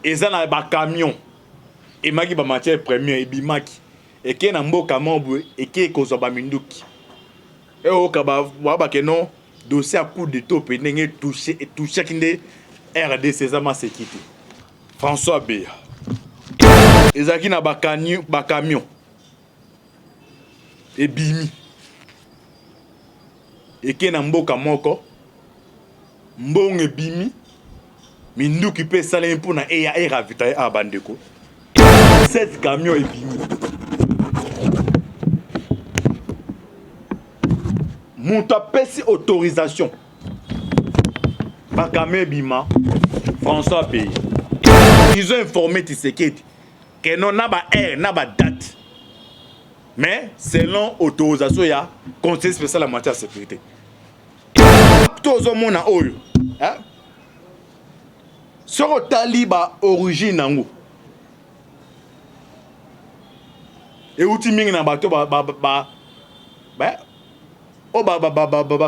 eza na ba camion et maki ba matière première et bimaki et ke na mboka mobwe et ke kozwa ba minduki et o ka ba ke non dossier à coup de top ndenge touché et touché kinde RDC za ma sécurité François Beya ezaki na ba camion et bimi et ke na mboka moko mbonge bimi minduki pe salé pour na e ya ravitailler a bandeko 7 camions et bimi monta pesi autorisation ba camion bima François Beya ils ont informé Tshisekedi que non na ba air na ba date mais selon autorisation ya conseil spécial en matière de sécurité tozo mona oyo hein soko tali ba origine nango e uti mingi na bato ba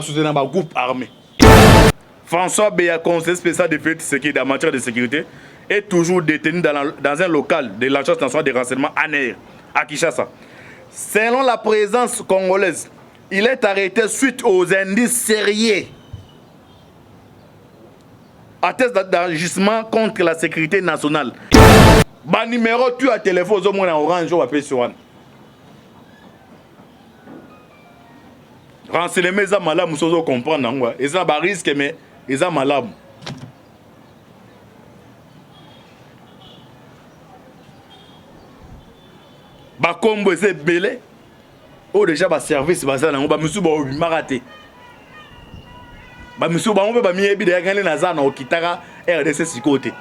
soutenir ba groupe armé François Beya conseiller spécial de sécurité en matière de sécurité est toujours détenu dans un local de l'Agence nationale des renseignements ANR à Kinshasa. Selon la présence congolaise, il est arrêté suite aux indices sérieux atteste d'enregistrement contre la sécurité nationale. Ba numéro tu à téléphone au moins orange ou appelé sur one. Renseignement ça malade musozo comprendre ngwa. Eza ba risque mais eza malade. Ba kombo c'est belé. Oh déjà ba service ba ça nango ba musu ba obimaraté. Ba musu ba on ba miyebi de yakane na za na okitaka RDC sikote.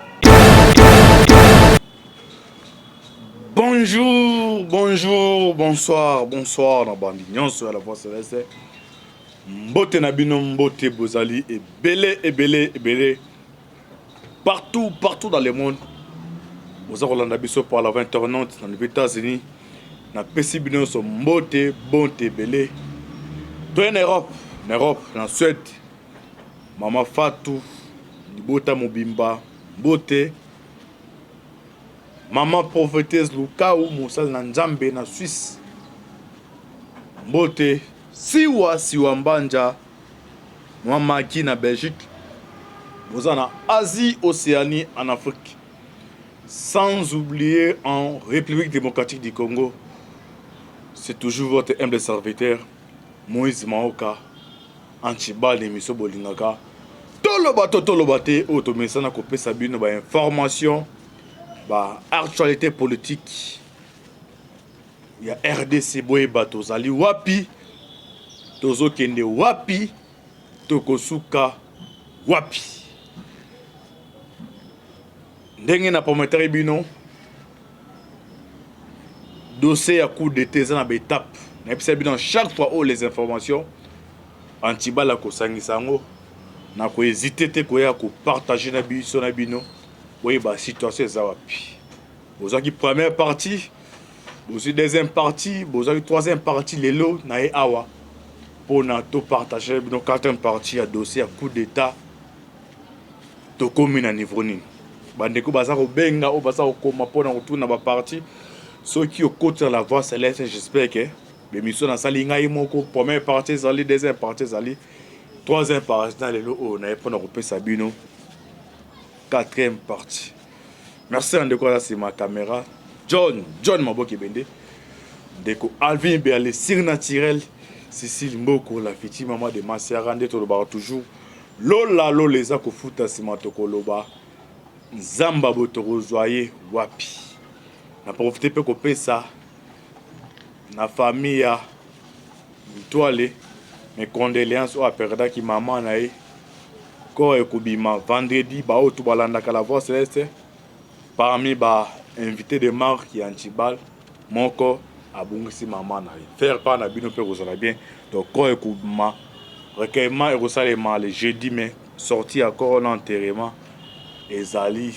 Bonjour, bonjour, bonsoir, bonsoir na bandi nyonso à la voix céleste. Mbote na bino mbote bozali et belé partout dans le monde. Aux Rolanda biso par la 20h90 dans les États-Unis. Na pesi bino so mbote bonte belé. To en Europe, en Suède. Mama Fatou, Libota Mobimba, Mbote. Maman prophétesse Lukau, Moussal Nanjambe na Suisse. Mbote, Siwa Mbanja, Mama Ki na Belgique. Vous en Asie, Océanie, en Afrique. Sans oublier en République démocratique du Congo. C'est toujours votre humble serviteur, Moïse Maoka, Anchibal de Miso Bolingaka. Tolobate, automesana kopé sabine ba information, ba actualité politique. Il y a RDC boye bato zali wapi, tozo kende wapi, tokosuka wapi. Ndenge na prometteur bino dossier à coup d'été ça na étape. Na episa bino chaque fois où les informations antibala ko sangisango na ko hésiter te ko ya ko partager na biso na bino. Oui ba situation za wapi. Bozaki première partie, aussi deuxième partie, bozaki troisième partie lelo na e awa pour na to partager bino quatrième partie à dossier à coup d'état to komi na niveau nini. Bandeko baza ko benga o baza ko koma pona retourna ba partie ceux qui au côté la voix céleste j'espère que l'émission na sali ngai moko première partie zali deuxième partie zali troisième partie dans le o na pona ko pesa bino quatrième partie. Merci Andeko là c'est ma caméra John Maboki Bende Deko Alvin Berle Sir Naturel Cécile Mboko la fiti maman de Masiara ndeto lo ba toujours lola loleza ko futa simatoko loba Zamba botoro zoye wapi. Na profité pe ko pesa na famille ya Mitoile mes condoléances au perda ki maman na e ko ekubima vendredi ba otu balanda kala voix céleste parmi ba invité de marque qui Antibal moko abungisi maman na e faire pas na bino pe ko bien donc ko ekubima recueillement et rosalement le jeudi mais sorti encore l'enterrement ezali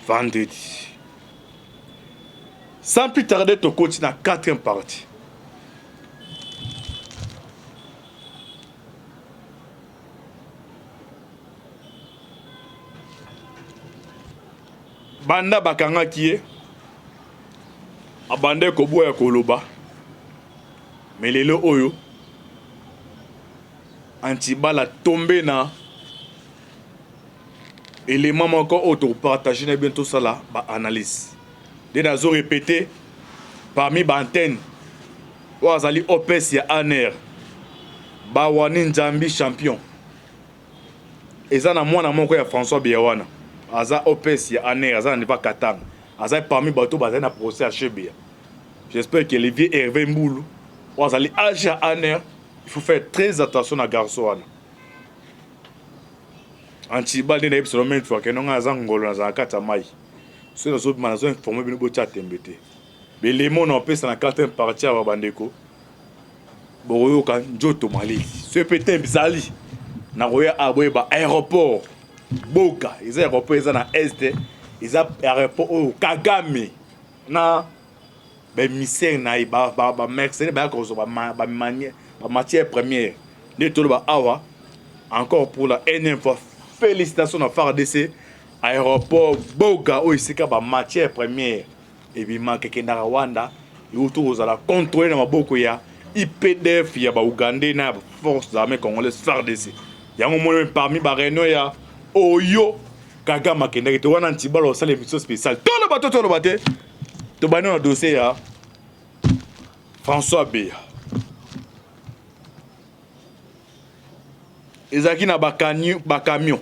vendredi. Sans plus tarder, tu continues la quatrième partie. banda bakangaki ye abande koboya koloba mais lelo oyo Antibala tombé na élément moko auto partager na bientôt ça là ba analyse de nazo répété parmi ba antenne wazali OPS ya ANR ba wani Nzambi champion eza na mwana moko ya François Biawana aza OPS ya ANR aza na pas Katanga aza parmi bato bazali na procès à Chebia. J'espère que Olivier Hervé Mboulou wazali age à ANR. Il faut faire très attention à garçon. Antibal de n'importe quel fois que nous avons ngolo na kata mai. Ce nous autres manazons informé bino bocha tembete. Mais les mots n'ont pas ça na carte partie à bandeko. Boroyo kan joto mali. Ce pété bizali. Na roya aboyeba aéroport. Boka, ils aéroport ils na est, ils aéroport au Kagame. Na ben misère na ba mercenaire ba ko ba manière la matière première de tout le awa encore pour la énième fois félicitations à FARDC aéroport Boga où ici ba matière première et puis manque que na Rwanda et autour aux la contrôler na maboko ya IPDF ya ba Ougandais na force armée congolaise FARDC ya ngo parmi ba réunion ya Oyo Kagama Kendeke to wana Ntibala osala émission spéciale tout le bateau to bano na dossier ya François Béa. Ezaki na bakamion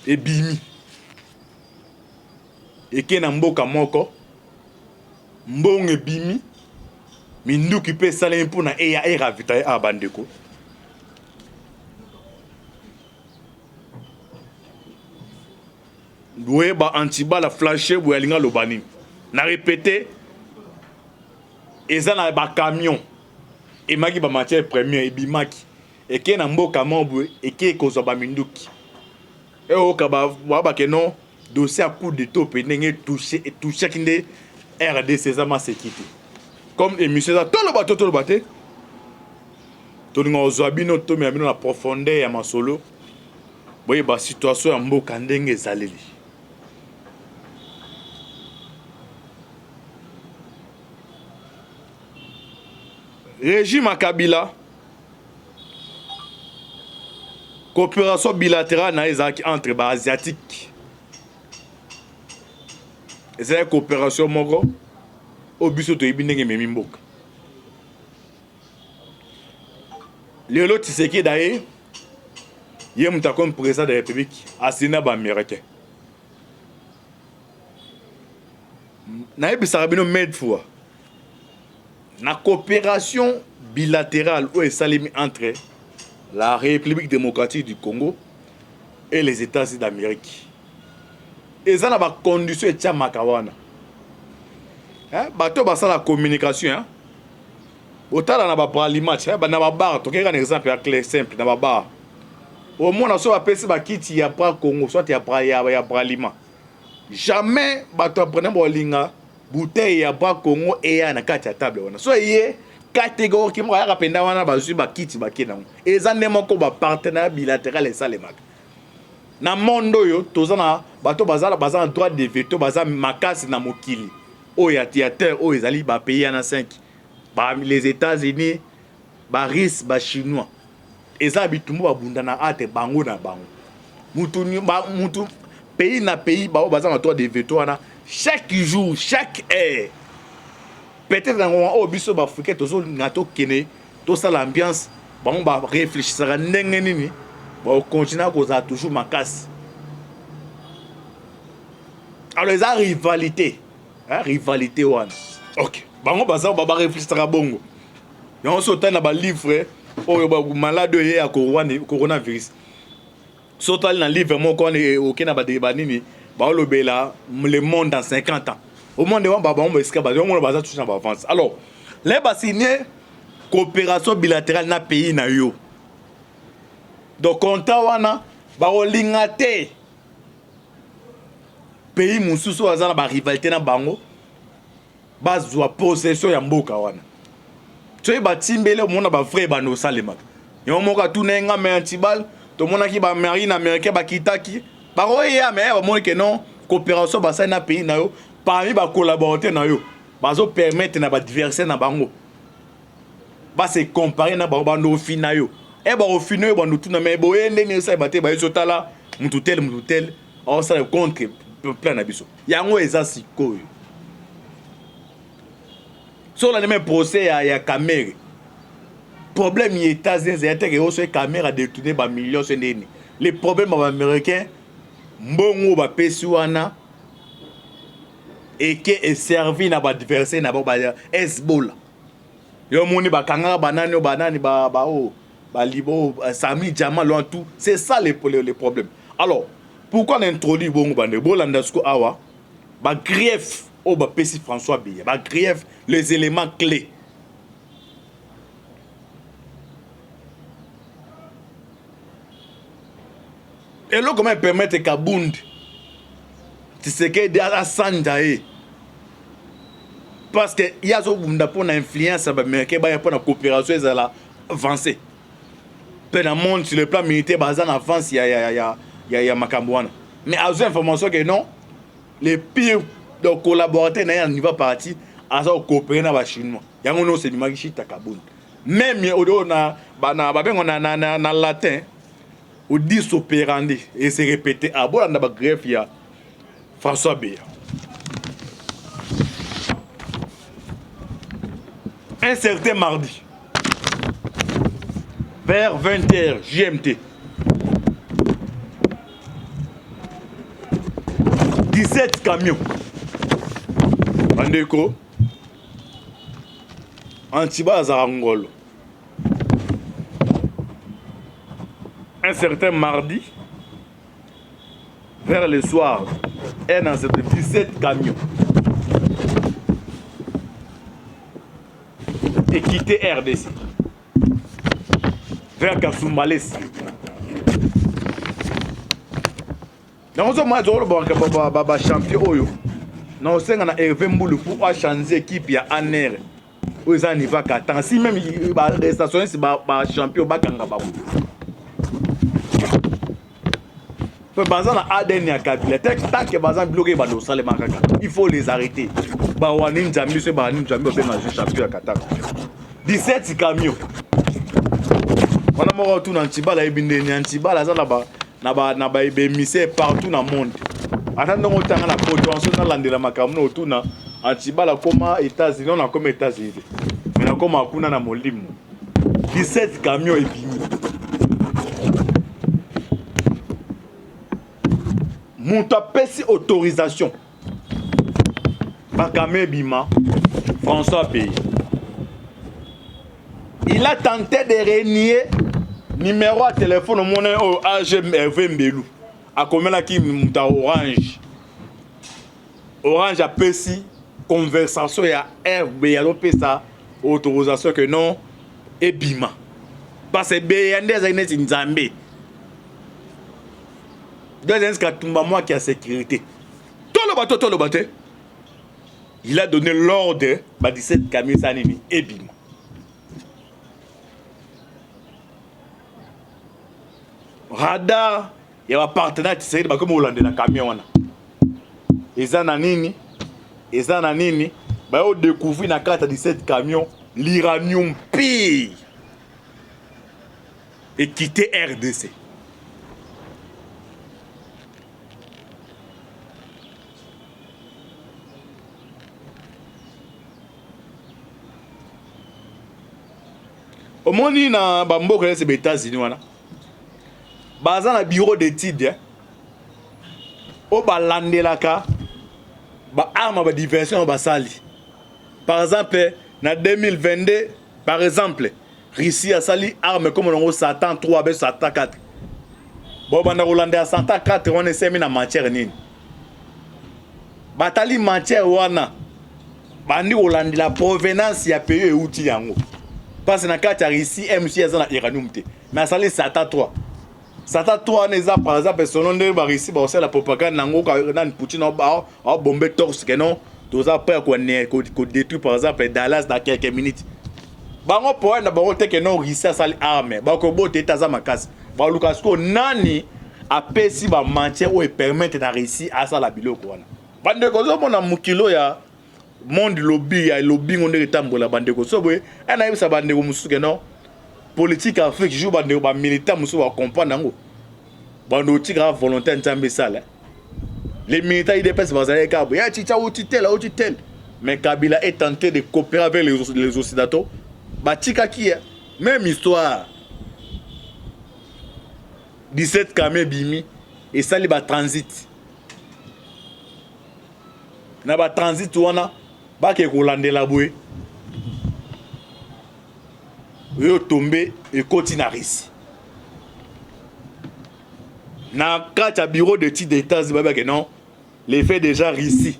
ebimi eke na mboka moko mbongo ebimi minduki pe salemi mpona eya eravitaye abandeko boye ba Antibala flashé boye alinga lobani na répété eza na bakamion emaki ba matière première ebimaki eke na mboka mobwe eke kozwa ba minduki e oka ba ke non dossier à coup de top ndenge touché kinde RDC za ma sécurité comme émission za tolo baté to linga ozwa bino to me bino na profondeur ya masolo boye ba situation ya mboka ndenge ezaleli régime à Kabila coopération bilatérale na ezaki entre ba asiatique ezali coopération moko o biso to ibindenge memi mboka lelo Tshisekedi daye ye muta comme président de la République asina ba américain na ebisa bino med fois na coopération bilatérale ou esalemi entre la République démocratique du Congo et les États-Unis d'Amérique. Et ça, il y a des conditions de makawana. Bato basa la communication. Hein? Autant dans la parlement, na ba bar, to un exemple clair simple na ba bar. Au moins, on a fait ça kiti ya pra Congo, soit ya parlement. Jamais bato prendre bolinga bouteille ya pra Congo et ya na kati ya table wana. So yé catégorie qui m'a rappelé wana bazui ba kiti ba kenango. Eza ndemo ko ba partenariat bilatéral et salemaka. Na mondo yo tozana bato bazala droit de veto bazala makasi na mokili. O ya théâtre o ezali ba pays na 5. Ba les États-Unis, ba RIS, ba chinois. Eza bitumbu ba bunda na ate bango na bango. Mutu pays na pays ba o bazala droit de veto wana chaque jour, chaque heure. Peut-être dans o biso ba africain tozo ngato kene to ça l'ambiance bon ba réfléchir ndenge nini ba continuer à causer toujours makasi. Alors les rivalité, hein, rivalité one. OK. Bango baza ba réfléchir bongo. Yon sauta na ba livre o ba malade ya coronavirus. Sauta na livre mon ko o kena ba débat nini ba lobela le monde dans 50 ans. Au monde de ba ba eska ba on baza toucher ba avance. Alors, les ba signer coopération bilatérale na pays na yo. Donc konta wana ba olingate pays mususu azana ba rivalité na bango bazwa possession ya mboka wana. Tsoyi ba timbele mona ba vrai ba no salemaka. Yo moka tunenga me antibal to mona ki ba marine américain ba kitaki baroya mais ba que non coopération ba ça na pays na yo parmi ba collaborateur na yo bazo permettre na ba diverser na bango ba se comparer na ba no fina yo e ba au fina yo ba no tuna mais boye ndeni ça ba te ba yo tala mutu tel on ça contre plein na biso yango eza sikoyo sur la même procès ya caméra problème les États-Unis et que aussi caméra détourner ba millions c'est nini les problèmes américains mbongo ba pesuana et que est servi na ba adversaire na ba Hezbollah yo moni ba kanga banani ba libo Sami Jamal loin tout c'est ça les problèmes. Alors pourquoi on introduit bongo bande bolanda sko awa ba grief au ba pesi François Biya ba grief les éléments clés. Et là, comment permettre qu'à Bund, tu sais qu'il y a la sandae. Parce qu'il y a une influence américaine, il y a une coopération avancée. Dans le monde, sur le plan militaire, il y a Makambouana. Mais à une information que non, les pires collaborateurs n'ont pas niveau parti, à ça coopérer avec les Chinois. Il y a un autre c'est Magichi Takabund. Même on a latin. Ou 10 opérandi et c'est répété à bon dans la greffe il y a François Biya. Un certain mardi vers 20h GMT 17 camions Bandeko Antiba Zarangolo. Un certain mardi, vers le soir, est dans ces 17 camions et quitté RDC vers Kasumbalès. Dans ce moment, on a champion. Nous sommes Hervé Mboulou pour changer l'équipe à Aner. Aux années 4 ans. Si même les stations sont champion, il faut les arrêter. 17 camions. On a mort tout dans Tibala et Tibala partout dans le monde. Attendons autant la potentiel dans l'ande la macabre autour na Tibala comme États-Unis, on a comme États-Unis. Mais on a comme Akuna na Molim. 17 camions et bimi. Moutapesi autorisation. Bakame Bima, François Biya. Il a tenté de renier numéro de téléphone au monde au AGMV Mbelou. A combien là qui mouta Orange. Orange a pesi conversation et a RB a ça autorisation que non et Bima. Parce que Beyandez a une Nzambe. Deuxième cas, moi qui a sécurité. Tout le bateau. Il a donné l'ordre de 17 camions sanimi et Bima. Radar, il y a un partenaire qui s'est dit comme Hollande dans le camion. Ils ont nini, bah on découvre dans 17 camions l'uranium pire et quitter RDC. Au monde, il y a des États-Unis. Dans le bureau d'études, au Balandelaka, arme de diversion basali. Par exemple, en 2022, par exemple, Russie a sali arme comme on a Satan 3 avec Satan 4. Bon, on a Hollandais à Satan 4, on est mis en matière nini. Batali matière wana. Bandi Hollandais la provenance y a payé outil yango. Parce que dans le cas de Russie, MC a l'iranium. Mais ça c'est Satan 3. Satan 3 n'est pas par exemple selon les Russie, la propagande dans Poutine a bombé torse que non. Tous après qu'on détruit par exemple Dallas dans quelques minutes. Bango point na bango te que non Russie a sali arme. Ba ko bote taza makasi. Ba lukasko nani apesi ba matière ou permettre na réussir à ça la biloko wana bande ko zo mona mukilo ya monde lobby ya lobby ngone retambola bande ko so boye ana yebisa bande ko musuke non politique Afrique joue bande ba militant musu ba comprendre ngo bande o tigre volontaire ntambe sala les militants ils dépassent bazale kabo ya chicha ou titel mais Kabila est tenté de coopérer avec les occidentaux ba tika qui même histoire 17 camions bimi et ça li ba transit na ba transit wana ba ke ko landela boye yo tomber et continue ici na kata bureau de titre d'état zimbabwe que non l'effet déjà ici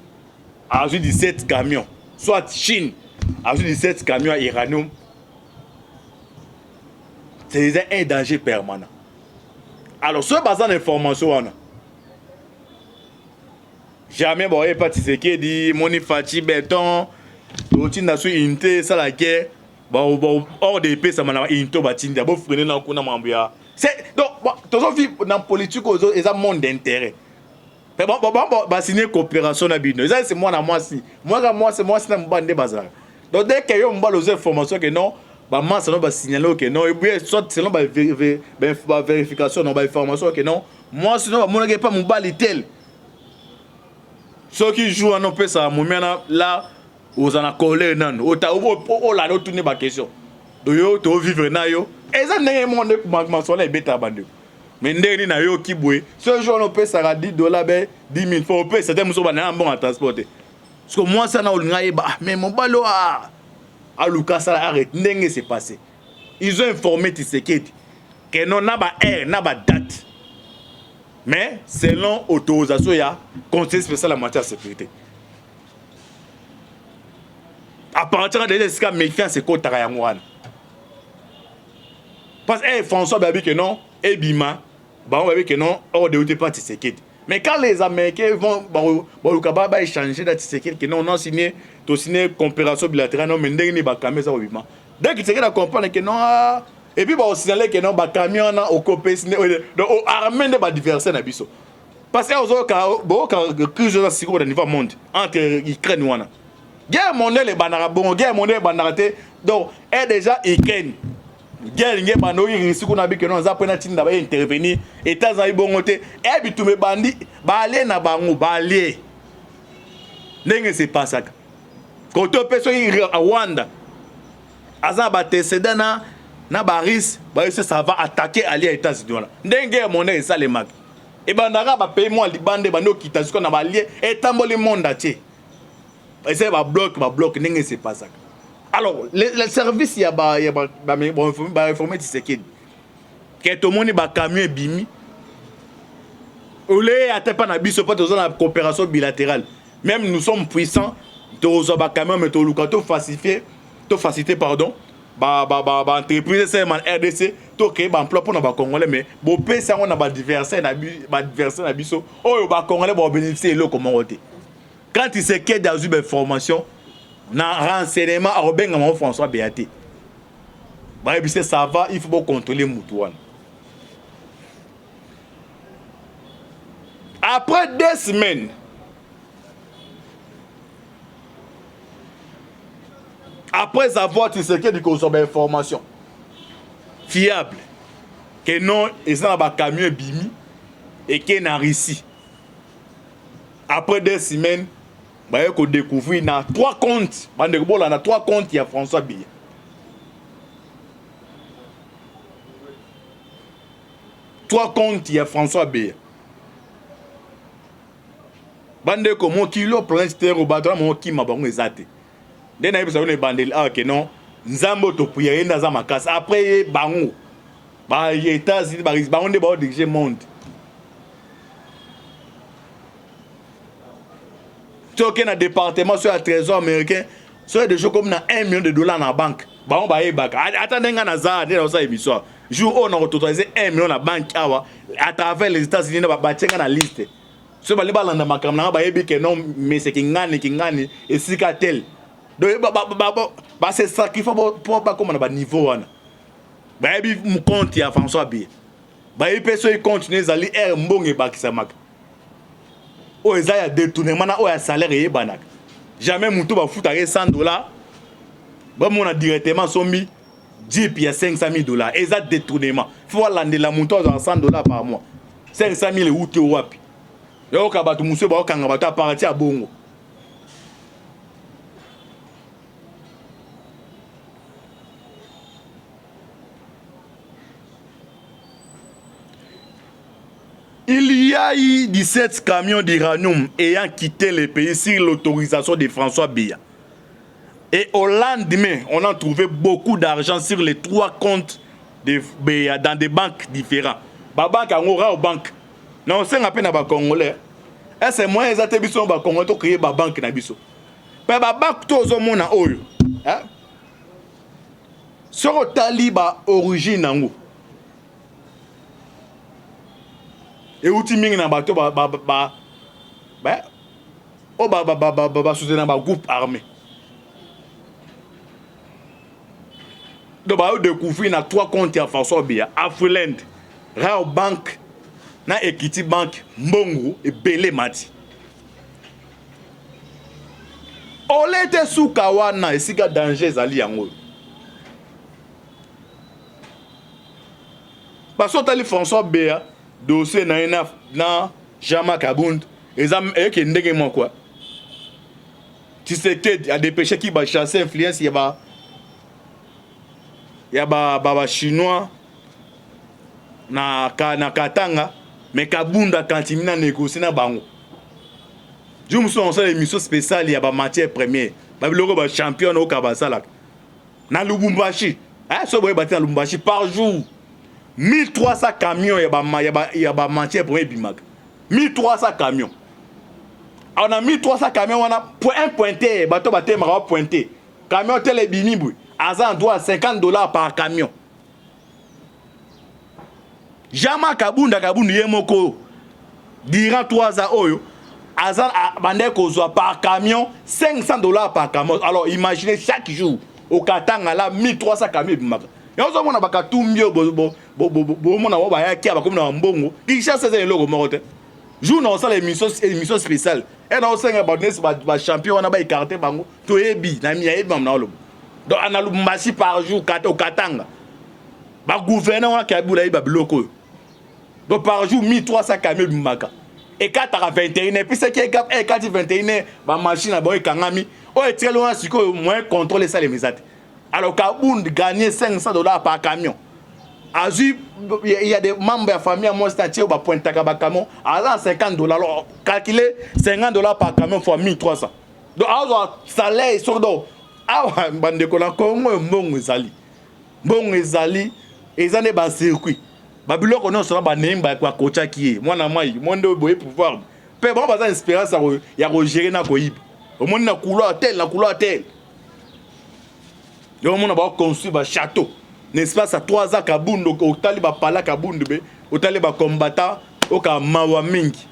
a 17 camions soit Chine a 17 camions iranium c'est un danger permanent. Alors, ce basant d'information, jamais bon, il pas ce qui dit Moni Fati Béton, l'outil national inte, ça la guerre, bon, hors des pays, ça m'a into batin, d'abord freiner dans le coup, c'est donc, tout ça, dans la politique, ils ont un monde d'intérêt. Bon, signer coopération na bino. Ça c'est moi c'est dans mon bande bazar. Donc dès que yo mba les informations que non, bah moi ça va signaler que non et puis soit selon vérification non information que non, moi sinon mon gars pas mon bali tel. Ceux qui jouent en peu ça mon là aux en colère nan, au ta au la retourner ma question. Donc yo to vivre na yo. Et ça n'est monde pour sur les bêta bande. Mais ndeni na yo ki boye ce jour on peut ça 10 dollars ben 10 000 faut payer c'était muso bana bon à transporter parce que moi ça na olinga ba mais mon balo a Lucas ça arrête ndenge c'est passé ils ont informé Tshisekedi que non na ba heure na ba date mais selon autorisation ya conseil spécial en matière de sécurité à partir de ce cas méfiance c'est kota ya ngwana parce que François Babi que non et Bima bah on va dire que non hors de route pas Tshisekedi mais quand les Américains vont le Kababa échanger dans Tshisekedi que non on a signé coopération bilatérale non mais ndenge ni ba camion ça Bima dès que Tshisekedi a comprendre que non et puis bah on signaler que non ba camion na au copé donc au armée de ba diverser na biso parce que aux autres crise dans sécurité au niveau monde entre Ukraine wana guerre mondiale les banara bon guerre mondiale banarate donc est déjà Ukraine guerre nge bando irisi kuna bi que non za pena tinda ba intervenir états za ibongote e bitume bandi ba aller na bango ba aller ndenge c'est pas ça quand on peut à Rwanda aza ba técédant na baris ba ça va attaquer aller aux États-Unis ndenge monnaie ça les mag et bandara ba pays moi libande bando kita siko na ba lié et tamboli monde atié et c'est ba bloc ndenge c'est pas ça. Alors, le service, il y a informé Tshisekedi. Que tout le monde est camion bimi. Ou les pas na biso pas dans la coopération bilatérale. Même nous sommes puissants. Tous les camions mais tous les facilité pardon. Entreprise c'est man RDC. Tout que emploi pour nos Congolais mais bon pays ça on a ba diverser na biso. Oh ba Congolais ba bénéficier le comment voter. Quand Tshisekedi a eu des informations na renseignement à Robin François Béaté. Bah ça va, il faut contrôler Moutouane. Après 2 semaines, après avoir Tshisekedi qui a des informations fiables, que non, ils ont un camion bimi et qui est en Russie. Après 2 semaines, bah qu'on découvre il y a 3 comptes il y a 3 comptes il y a François Biya 3 comptes il y a François Biya bande ko mo kilo planster au bateau mo ki mabango ezate de na yebisa on bandel que non nzambo to prier na za makasa après bango ba États-Unis ba on de ba diriger monde qui est un département sur le trésor américain, sur des choses comme 1 million de dollars dans la banque. Bah on va y back. Attendez, on a ça dans cette émission. Jour où on a totalisé 1 million dans la banque à travers les États-Unis, on va battre dans la liste. Ce que les balles dans ma caméra, bah y que non, mais c'est qui gagne et si tel. Donc c'est ça qu'il faut pour pas comme on a niveau. Bah y mon compte il y a François B. ba epeso e continue zali mbonge bakisamaka o eza ya détournement na o ya salaire e banaka jamais mutu ba futa $100 ba mona directement sombi Jeep ya $500 eza détournement faut landela mutu à $100 par mois 500 000 outi wapi yo ka batu muso ba okanga batu a partir ya bongo. Il y a eu 17 camions d'uranium ayant quitté le pays sur l'autorisation de François Biya. Et au lendemain, on a trouvé beaucoup d'argent sur les 3 comptes de Biya dans des banques différentes. La banque en aura aux banques. Non, c'est un peu dans les Congolais. Et c'est moi, les attributions des Congolais qui ont créé la banque. Mais la banque, tout le monde a eu. Sur le taliba origine, et outi mingi na bato soutenir ba groupe armé. Donc ba découvrir na 3 comptes à François Biya, Afriland, Rao Bank, na Equity Bank, Mbongo et Belé Mati. Olete sous kawana et siga danger zali yango. Parce que tali François Biya dossier na Jama Kabund et qui ndenge moi quoi. Tu sais que il y a des péchés qui va chasser influence il y a ba chinois na Katanga mais Kabunda quand il na négocier na bango. Je me suis en émission spéciale il y a ba matière première. Ba biloko ba champion au Kabasala. Na Lubumbashi. Hein so boy battre na Lubumbashi par jour. 1300 camions, il y a matière pour Bimac. 1300 camions. On a 1300 camions, on a un pointé, bateau bateau mara pointé. Camion tel bimibou. Azan doit $50 par camion. Jama Kabunda yemoko. Durant 3 ans oyo. Azan bande kozwa par camion $500 par camion. Alors imaginez chaque jour au Katanga là 1300 camions Bimac. Et on a baka tumbio mona ba ya kia ba comme na mbongo ki chasse ces logo morote jour na ça émission spéciale et na osenga ba champion wana ba écarté bango to ebi na mi ya ebi na lobo donc ana Lubumbashi par jour kato Katanga ba gouverneur wana ka bula ba biloko donc par jour 1300 camions Bimaka et 4h21 et puis c'est qui est 4h21 ba machine ba ekangami o etre loin siko moins contrôler ça les misate. Alors Kabound gagnait $500 par camion. Il y a des membres de la famille, moi, c'est un point de camion. À $50. Alors, calculer $50 par camion fois 1300. Donc, alors, salaire est sur dos. Ah, bande de Congo, bon ezali. Bon ezali, ils ont des circuits. Babylone, on a sur la name, quoi, coach qui est. Moi, moi, de pouvoir. Peu bon, pas d'espérance, il y a gérer na koïb. Au monde, la couleur telle. Yo mona ba construire ba château. N'est-ce pas ça 3 ans Kabundo au taliba pala Kabundo be au taliba combattant au ka mawa mingi.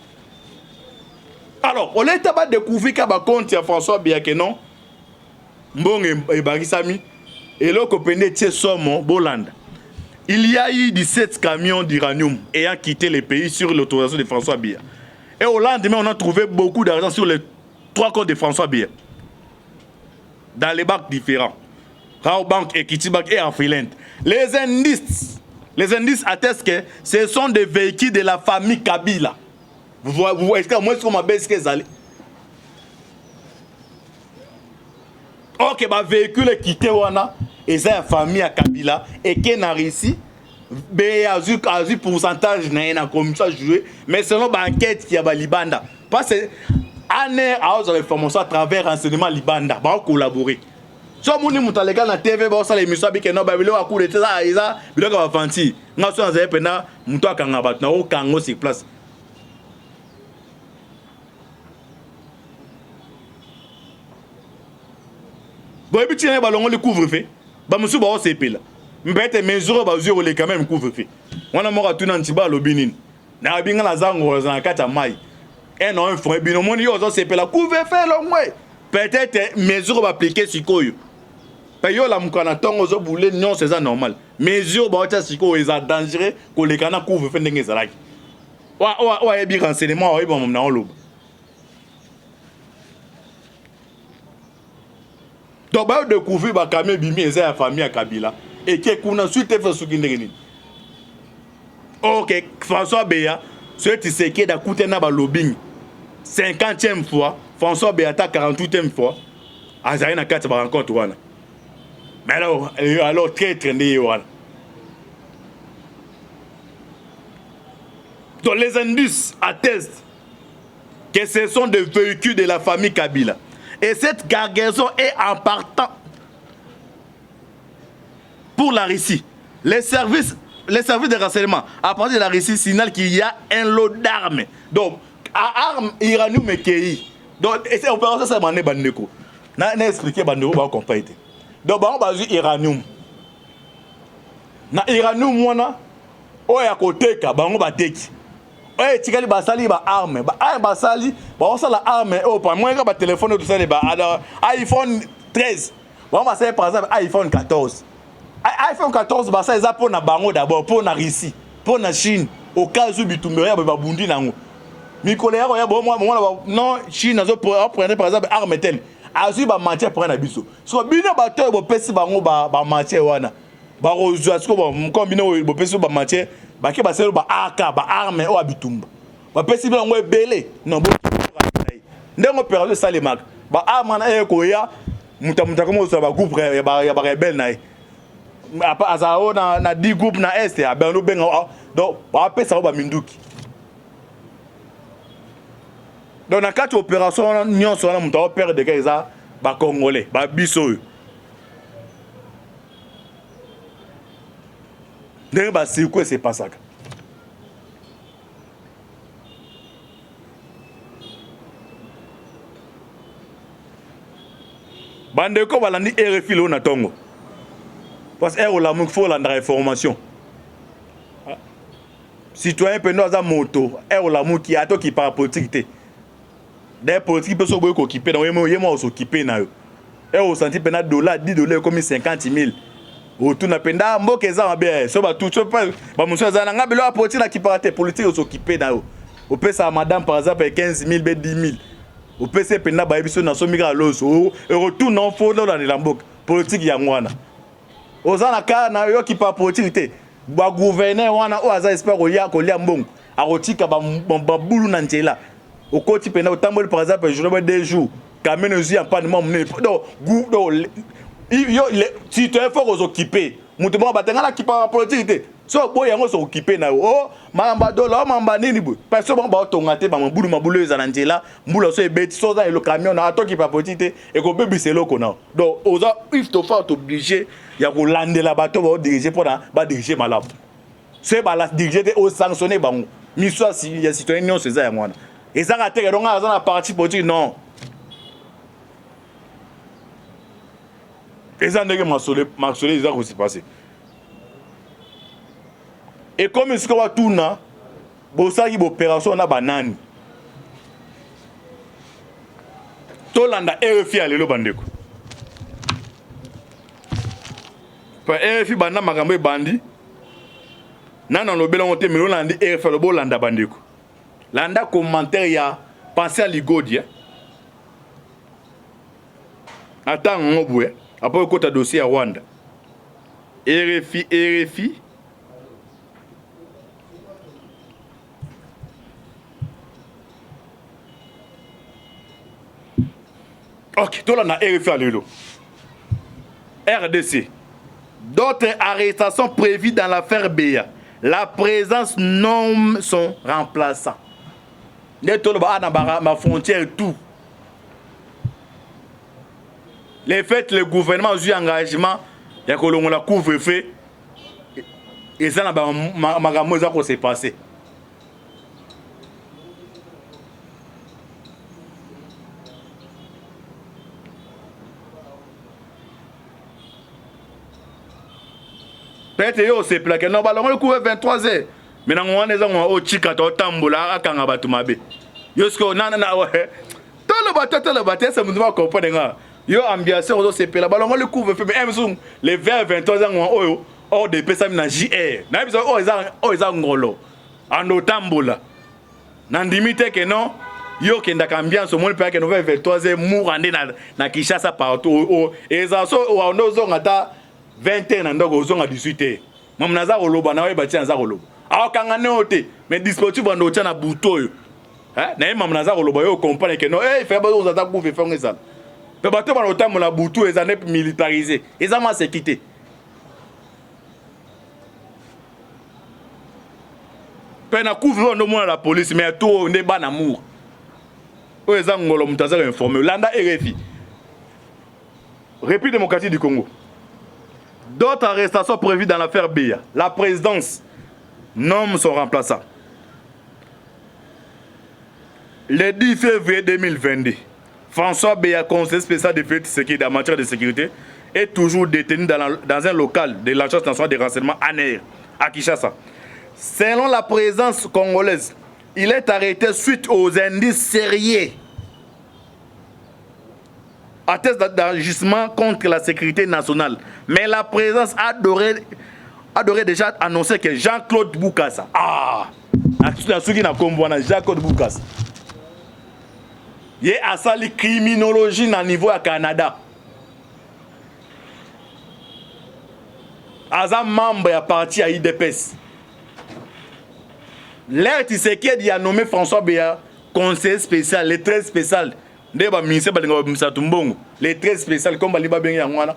Alors, on est pas découvrir ka ba compte ya François Biya que non. Mbonge e barisami et là ko pende tie somo Bolanda. Il y a eu 17 camions d'uranium ayant quitté le pays sur l'autorisation de François Biya. Et au lendemain, on a trouvé beaucoup d'argent sur les 3 comptes de François Biya. Dans les banques différents. Rao Bank, Equity Bank et Afriland. Les indices attestent que ce sont des véhicules de la famille Kabila. Vous voyez, est-ce que moi, je suis baisse que ça allait? Ok, bah véhicule quitté wana et c'est la famille à Kabila et qui n'a réussi. Ben a eu pourcentage na comme ça joué, mais selon l'enquête qui a ba Libanda. Parce que année à aux informations à travers renseignement Libanda, va collaborer. So moni mutalega na TV ba osala émission bi ke no ba bilo akule teza iza bilo ka fanti nga so nzeye pena muto akanga bat na o kango sur place. Bo ebiti na balongo le couvre-feu ba musu ba o sepela mbete mesure ba zero le quand même couvre-feu wana mo ka tuna ntiba lobinini na binga na zango za kata mai et non un frère bino moni yo zo sepela couvre-feu lo mwe peut-être mesure ba appliquer sikoyo. Payo la mukana tongo zo boule non c'est ça normal. Mesure ba tia siko eza dangereux ko le kana couvre fait ndenge ezalaki. Wa ebi renseignement wa bon na oloba. Donc ba découvrir ba kamé bimi eza ya famille ya Kabila et que kuna suite fait sukindenge ni. OK, François Beya, ce qui c'est qui da coûté na ba lobbying 50e fois, François Beya ta 48e fois. Azari na kati ba rencontre wana. Mais alors très traîné wana. Donc les indices attestent que ce sont des véhicules de la famille Kabila. Et cette cargaison est en partant pour la Russie. Les services de renseignement, à partir de la Russie, signalent qu'il y a un lot d'armes. Donc, à armes iranium et KI. Donc, c'est opération ça m'a bandeko. N'a expliqué bandeko ba comprendre. Donc, on va dire iranium. Na iranium wana o ya koteka bango bateki. Eh tikali basali ba arme basali ba sala arme o pa moi ba téléphone tout ça ba iPhone 13 ba ça par exemple iPhone 14 iPhone 14 ba ça eza pour na bango d'abord pour na Russie pour na Chine au cas où bitumberia ba bundi nango mikolo ya bo moi non Chine azo prendre par exemple arme tel azu ba matière pour na biso so bino ba to bo pesi bango ba matière wana ba rozwa sko bo kombino bo pesi ba matière baki baselo ba aka ba arme o abitumba ba pesi bila ngwe belé non bo ndengo opération salemak ba arme na ko ya muta comme ça ba groupe ya ba rebelle na apa azao na 10 groupe na est ya ben no benga donc ba pesa ba minduki donc na kati opération nyonso na muta opère de kaisa ba congolais ba biso ndenge basirkue c'est pas ça. Bandeko balandi RFI lo na tongo. Parce que la faut la information. Citoyen peno aza moto, la qui ato qui par politique. Des politiques peut so occupé dans yemo s'occuper na yo. Au senti pena $10 comme 50 000. Autour na penda mboke za mabe so ba tout so pas ba monsieur za nga belo apoti na kiparate politique s'occuper na yo au pesa madame par exemple 15 000 be 10 000 au pesa penda ba biso na so migra loso et retour non fo dans la mboke politique ya ngwana ozana ka na yo kipa politique ba gouverner wana o aza espère ko lia mbongo akotika ba bulu na nzela au koti penda otamboli par exemple journée 2 jours kamene zi en pas de mon donc si tu es fort aux occupés, mutu mo batenga la kipa politique so boy yango so occupé na o mamba dola mamba nini bu parce que bon ba tongate ba mabulu ezana njela mbula so ebeti so za le camion na to kipa politique et ko bebise loko na donc oza if to faut obligé ya ko landela bato ba diriger pour ba diriger malabu c'est ba la diriger au sanctionner bango miso si ya citoyen non c'est ça ya mwana ezaka te donc aza na parti politique non. Et ça n'est que Marsolé, ils ont aussi passé. Et comme il se voit tout, il y a une opération na banane. Tolanda RFI à l'élo bandeko. RFI banda makambo bandi. Nana no bela monte mais Landa RFI le Landa bandeko. Landa commentaire ya pensez à Ligodi. Attends on boué. Après le côté dossier à Rwanda. RFI. Ok, tout là on a RFI à l'élo. RDC. D'autres arrestations prévues dans l'affaire Beya. La présence nomme son remplaçant. Ma frontière et tout. Les faits, le gouvernement a eu engagement, il y a que la couvre-feu, et ça, ma s'est passé. Peut-être que c'est plaqué. Non, le couvre 23h. Mais on a des chika to tambola akanga batu mabe. Yosko nana na ouais. Tout le bateau ça me doit comprendre. Yo ambiance ozo sepela balongo le couvre-feu mais les 20 23 ans oyo hors de pesa na JR. Na biso eza ngolo. Ando tambola. Na ndimite ke non yo kenda ambiance au monde pe ke no 23 ans mourande na Kinshasa partout et ça so ando zonga ta 20 ans ndoko zonga 18 ans. Mam naza koloba na we bati naza koloba. Akanga ne ote mais dispositif ando tia na buto yo. Hein? Na mam naza koloba yo comprendre ke non fait ba zo za couvre-feu ngeza. Pe bato ba otambo na butu ezane militarisé. Ezama sécurité. Pe na couvre no mona la police mais tout ne ba na mour. O ezangolo mutaza informé. Landa RFI. République démocratique du Congo. D'autres arrestations prévues dans l'affaire Beya. La présidence nomme son remplaçant. Le 10 février 2022. François Beya, conseiller spécial de Félix Tshisekedi en matière de sécurité, est toujours détenu dans un local de l'Agence nationale des renseignements ANR à Kinshasa. Selon la présence congolaise, il est arrêté suite aux indices sérieux à test d'enregistrement contre la sécurité nationale. Mais la présence a déjà annoncé que Jean-Claude Boukassa. Jean-Claude Boukassa. Il y a la criminologie au niveau du Canada. As un membre à parti à IDPS. L'air Tshisekedi a nommé François Beya conseiller spécial, le très spécial. Les très spécial comme Baliba Bengi Yangwana.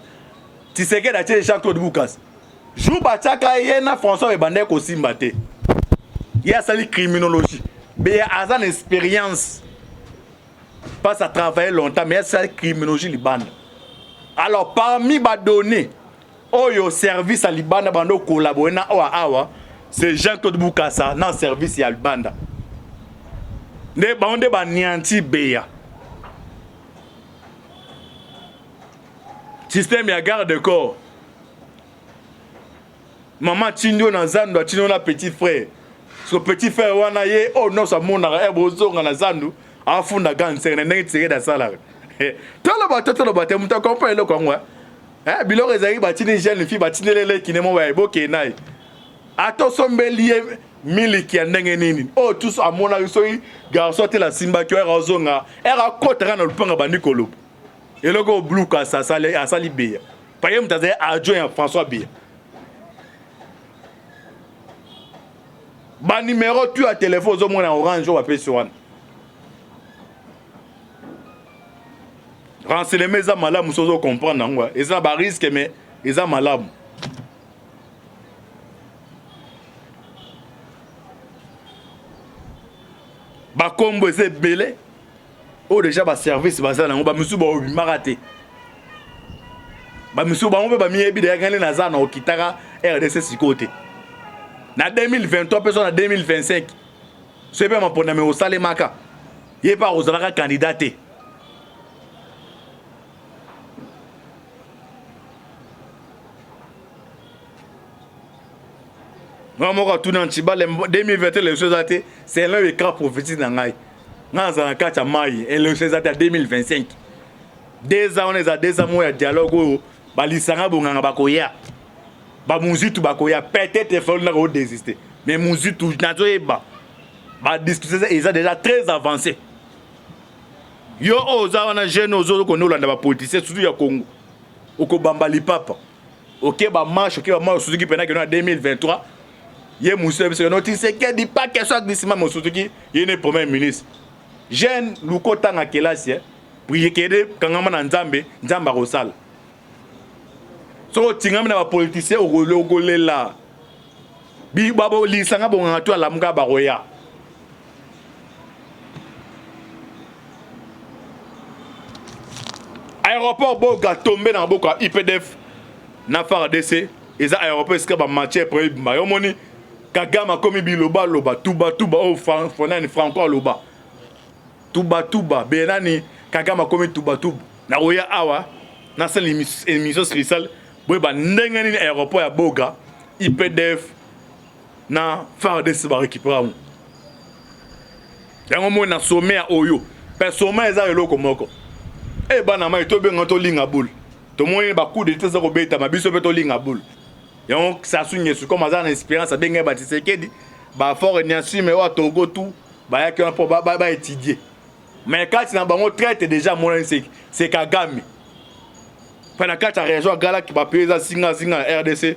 Tshisekedi a tiré Jean-Claude Boukassa. Jou Bachaka yena François Bebande ko simbate. Il y a la criminologie. Beya a une expérience. Pas à travailler longtemps, mais c'est la criminologie libane. Alors, parmi les données, au service à Libanda, bando collaborer na awa, c'est Jean-Claude Boukassa dans le service à Libanda. Ne bande ba nianti Beya. Système ya garde corps. Maman Tindio na Zandu, Tindio na petit frère. Son petit frère wana ye, oh non, ça mon na ebozo na Zandu. Afunda ganse na ndenge tseke da sala tolo bato muta comprendre le kongwa bilo ezali batini jeune fille batini lele kinemo ba eboke nai ato sombeli miliki ya ndenge nini oh tous amona so garçon te la simba ki era zonga era kotera na lupanga bandikolo eloko bluka sa asali Beya paye mutaze adjoint François Beya ba numéro tu à téléphone zo mona orange ou appel sur one. Renseignement les malades, nous sommes comprendre. Ils ont des risques, mais ils ont malades. Bakombo c'est belé. Oh déjà ba service ba ça na ba musu ba maraté. Ba musu ba on peut ba mi ebi de gagner na za na okitaka RDC sikote. Na 2023 personne en 2025. C'est pas ma pona mais au salemaka. Il pas aux alaka candidaté. Moi, tout dans Tiba, 2021, les choses c'est l'un des cas prophétiques dans l'Aïe. Dans un cas de maille, et les choses à 2025. 2 ans, on est à 2 ans, il y a dialogue, Balisanga Bonganga Bakoya, Bamuzitu Bakoya, peut-être il faut nous désister. Mais Muzitu, la discussion est déjà très avancée. Yo, on a jeune aux autres qu'on a dans la politique, surtout au Congo. Au Kobambali Papa. Ok, bah marche, surtout qui pendant que nous en 2023. Yé Moussa, parce que notre Tshisekedi pas question de Sima Moussoutouki, il est premier ministre. Jeune, Louko Tanga Kelasi, pour y aider, quand on a Nzambe, Nzamba Rosal. So, Tingam na politicien au Golé là. Bi Babo Lisanga Bongatou à la Mga Baroya. Aéroport Boga tombé dans Boka IPDF, Nafar DC, et ça aéroport est-ce que ma matière pour Mayomoni. Kagama komi biloba loba tuba oh fonani franco loba tuba benani Kagama komi tuba na oya awa na sel émission spéciale boy ba ndenge ni aéroport ya Boga IPDF na FARDC ba récupérer yango mo na sommet ya oyo pe sommet eza eloko moko Eh bana mai to benga to linga boule. To moni ba coup de tête za ko beta ma biso pe to linga boule. Donc ça sougne sur comme ça en expérience benga ba Tshisekedi ba fort ni assume wa Togo tout ba ya que ba étudier. Mais quand tu n'as pas traité déjà mon c'est Kagame. Pendant quand tu as région Gala qui va payer ça singa RDC,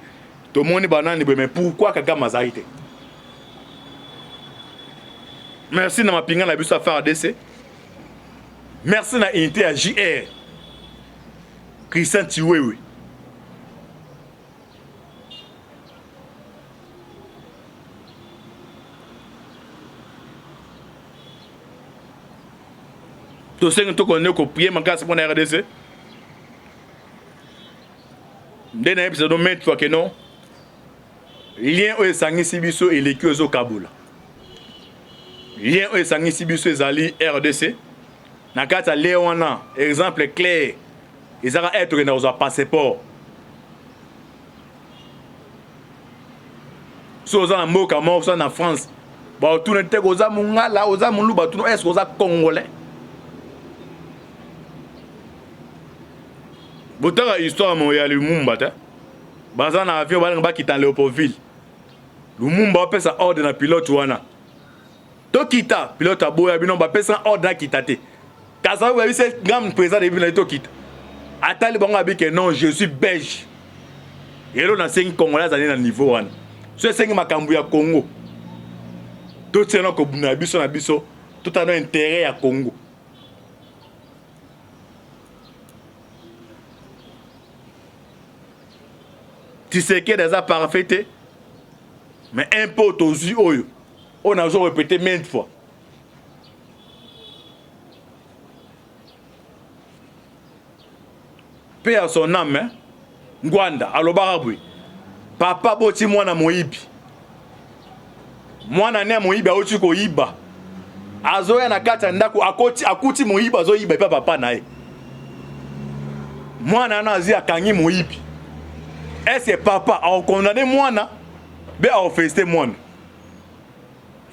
tout le monde est banane mais pourquoi Kagame a arrêté? Merci na ma pinga na biso affaire RDC. Merci na unité à JR. Christian Tiwewe. Tu sais que tu connais que prier ma casse pour la RDC. Dès l'épisode de maintes fois que non. Lien au Sangi Sibiso et les Kyozo Kaboul. Lien au Sangi Sibiso et Zali RDC. Nakata Léona, exemple clair. Ils ont être dans un passeport. Si vous avez un mot comme ça en France, bah tout le temps vous avez mon là, vous avez mon loup, bah tout est-ce que vous avez congolais? Botara histoire mon ya Lumumba ta. Baza na avion bala ngba kita Léopoldville. Lumumba pesa ordre na pilote wana. To kita pilote aboya bino ba pesa ordre na kita te. Kaza ba bise ngam président de bino to kita. Atali bango abike non je suis belge. Yelo na 5 congolais zali na niveau wana. So 5 makambu ya Congo. To tsena ko buna biso na biso tout a intérêt ya Congo. Tu sais que déjà parfait, mais un peu aux yeux, on a toujours répété maintes fois. Paix à son âme, hein? Ngwanda, alobarabui. Papa boti mwana moibi. Mwana ne moibi a oti ko iba. Azoya na kata ndako akuti moibi azo iba pa papa na ye. Mwana na azi akangi moibi. Est-ce que papa a condamné mwana be a festé mwana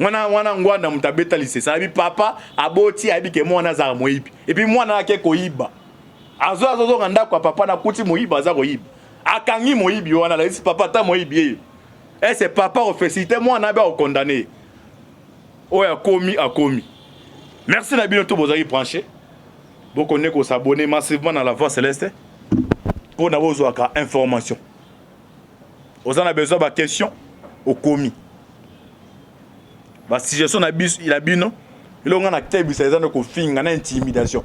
mwana ngwanda mutabeta lycée ça bi papa aboti abi ke mwana za moyibi et puis mwana ake koyiba azo nganda kwa papa na kuti moyiba za koyiba akangi moyibi wana la isi papa ta moyibi est-ce que papa a festé mwana be a condamné oya komi merci na bino to bozaki branché boko ne ko s'abonner massivement dans la Voix Céleste pour n'avoir aucune information. Vous en avez besoin de questions au commis. Si je suis en abus, il a bino, il a un acteur qui est en intimidation.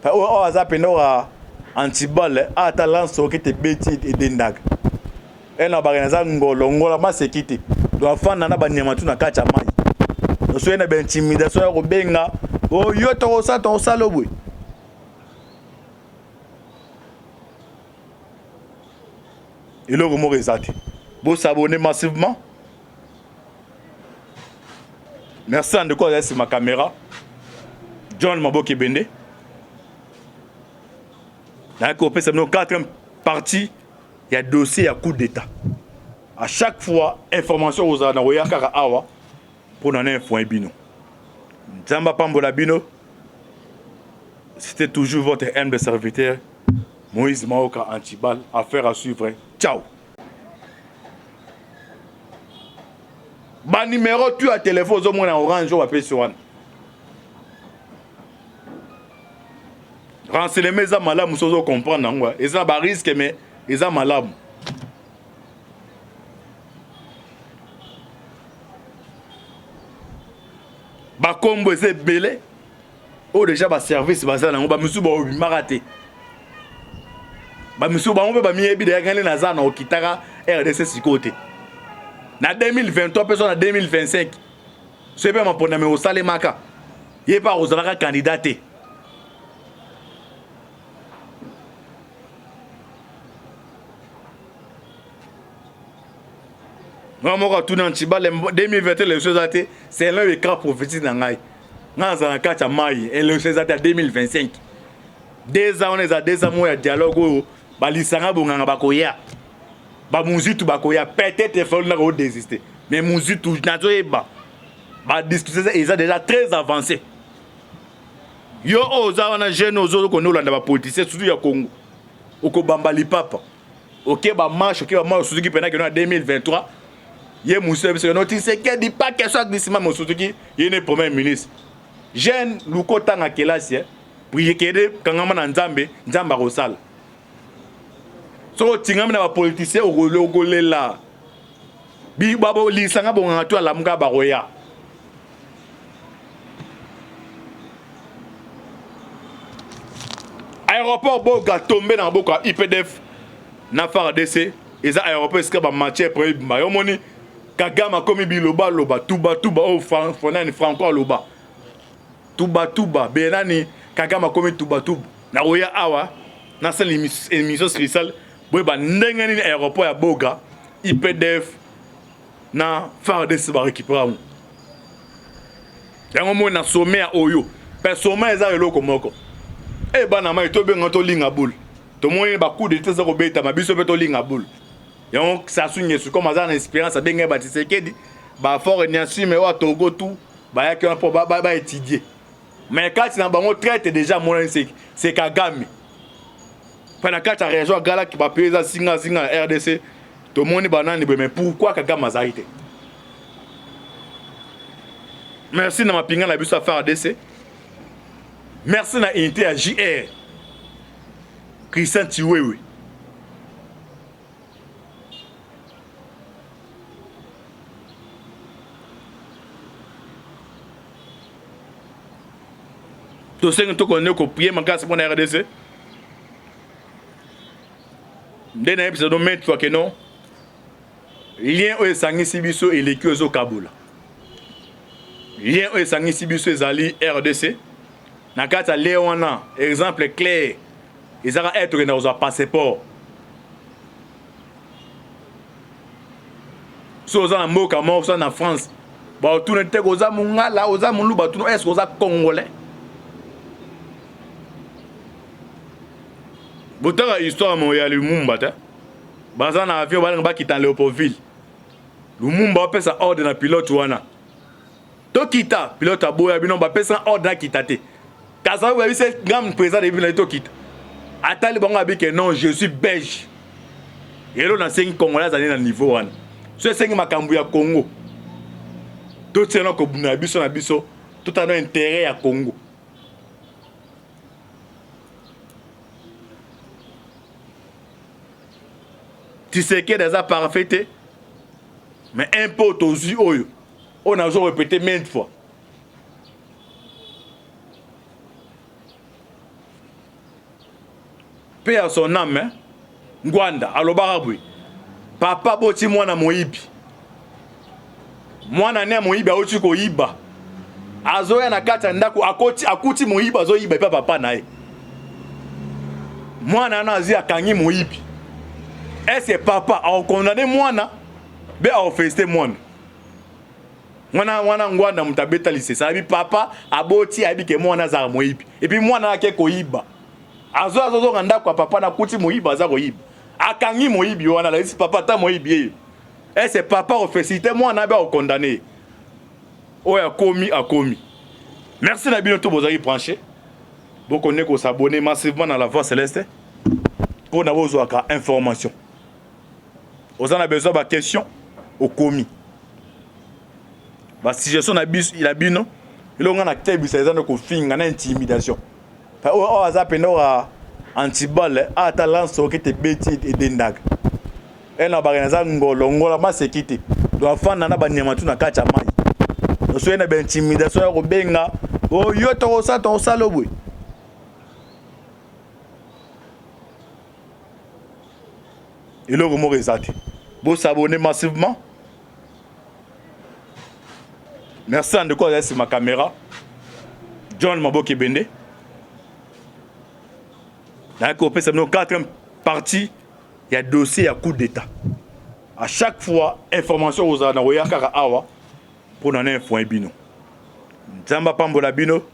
On a appelé anti-balle, à ta lance qui était bêtise et dendag. Et na bagana ngolo ngola ma sécurité. Do fa na ba nyamatu na kacha mai. Do so na ba intimidation ya kobenga. O yo to salo bwe. Et le remords est athée. Vous s'abonnez massivement. Merci en de quoi c'est ma caméra. John Maboke Bende. Dans la quatrième partie, il y a dossier à coup d'état. À chaque fois, information aux Anaroya Kara pour donner un point bino. Zamba Pambola Bino. C'était toujours votre humble serviteur. Moïse Maoka Antibal, affaire à suivre. Ciao. Ba numéro tu as téléphone au moins en orange ou appel sur un. Renseignements ça malade musozo comprendre ngwa. Et ça ba risque mais et ça malade. Ba kombo c'est belé. Oh déjà ba service ba ça na ba musu ba obi maraté. Ba musu ba on ba mi ebi de gagner na za na okitaka RDC sikote. Na 2023 personne en 2025. C'est pas mon poname au salemaka. Il pas aux alaka candidaté. Moi moi tout dans Tiba 2021 les choses até c'est l'un des cas prophétiques dans ngai. Dans un cas à mai et les choses até 2025. 2 ans on est à 2 ans moi dialogue ba lisanga bonganga bakoya. Ba muzitu bakoya peut-être il faut na désister. Mais muzitu nazo eba. Ba discuter ils sont déjà très avancés. Yo oza wana jeune ozo ko nolanda ba politicien surtout ya Congo. Oko bambali papa. OK ba marche, OK ba marche Suzuki pendant que en 2023. Yé Moussa parce que notre c'est que dit pas que soit glissement mon Suzuki, il est premier ministre. Jeune luko tanga kelasi pour yekede kangama na Nzambe, Nzamba rosala. So tingam na ba politicien ogolela. Bi babo lisanga bonga to la mga baroya. Aéroport boga tombé dans boka IPDF na FARDC eza aéroport eska ba matière premier bima yo moni Kagame komi biloba loba tuba o fonani franco loba tuba benani Kagame komi tuba na roya awa na sel émission spéciale boy ba ndenge ni aéroport ya boga IPDF na FARDC ba récupérer yango mo na sommet ya oyo pe sommet eza eloko moko. Eh bana mai to benga to linga boule. To moni ba coup de tête za ko beta mabiso pe to linga boule. Donc ça sougne sur comme ça en expérience benga ba Tshisekedi ba fort ni assume wa Togo tout ba ya que ba étudier. Mais quand na bango traite déjà mon c'est Kagame. Pendant quand ta région gala qui ba pesa singa RDC to moni banane mais pourquoi Kagame azarité? Merci na mapinga na biso affaire RDC. Merci na unité à JR. Christian Tiwewe. Tu sais que tu connais que prier ma casse pour la RDC. Dans l'épisode de maintes fois que non. Lien au Sangi Sibiso et les Kyozo Kaboul. Lien au Sangi Sibiso et Zali RDC. Nakata Léona, exemple clair, ils ont être dans un passeport. Si vous avez un mot comme ça en France, bah tout le temps vous avez mon là, vous avez mon loup, bah tout est-ce que vous avez congolais? Vous avez une histoire mon ya Lumumba, bah ça na avion bah qui dans Léopoldville. Lumumba appelle ça ordre na pilote wana. To kita pilote aboya bino ba pesa ordre na kitate. Kaza vous avez cette gamme président de la Tokit. Attendez bon abi que non, je suis belge. Et là on a 5 congolais dans le niveau 1. Ce 5 makambu ya Congo. Tout c'est non ko buna biso na biso, tout a un intérêt à Congo. Tu sais que déjà parfait mais importe aux yeux oyo. On a toujours répété maintes fois. Paix à son âme, hein? Ngwanda, alobarabui. Papa boti mwana moibi. Mwana ne moibi a oti ko iba. Azoya na kata ndako akuti moibi azo iba pa papa na ye. Mwana na azi akangi moibi. Est-ce papa a condamné mwana be a félicité mwana. Mwana ngwanda mutabeta lycée. Ça bi papa aboti abi ke mwana za moibi. Et puis mwana ake ko iba. Azo nganda kwa papa na kuti moyiba za koyiba. Akangi moyibi wana la isi papa ta moyibi. Et c'est papa au félicité moi na ba au condamné. Oya komi a komi. Merci na bino to bozaki branché. Bon connaît ko s'abonner massivement dans la Voix Céleste pour n'avoir besoin d'information. Vous en avez besoin de questions au commis. Bah situation na bis il a bino. Il on a tebi ça na ko finga na intimidation. Oh aza penda antiballe ata lance qui te beti et dendag. Et na bagana ngolo ma sécurité. Do fanda na banyama tu na kacha mai. Do so na ben intimidation ya ko benga. Oh yo to sa lobwe. Et le remords est vous s'abonner massivement. Merci de quoi c'est ma caméra. John Maboke Bende. D'accord, c'est notre 4e partie. Il y a dossier à coup d'état. À chaque fois, information aux Anaroya Kara pour donner un point bino. Zamba Pambola Bino.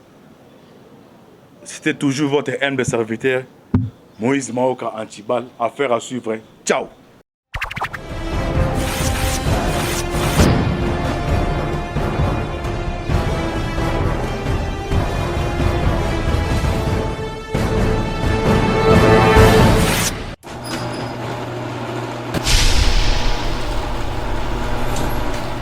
C'était toujours votre humble serviteur, Moïse Maoka Antibal. Affaire à suivre. Ciao.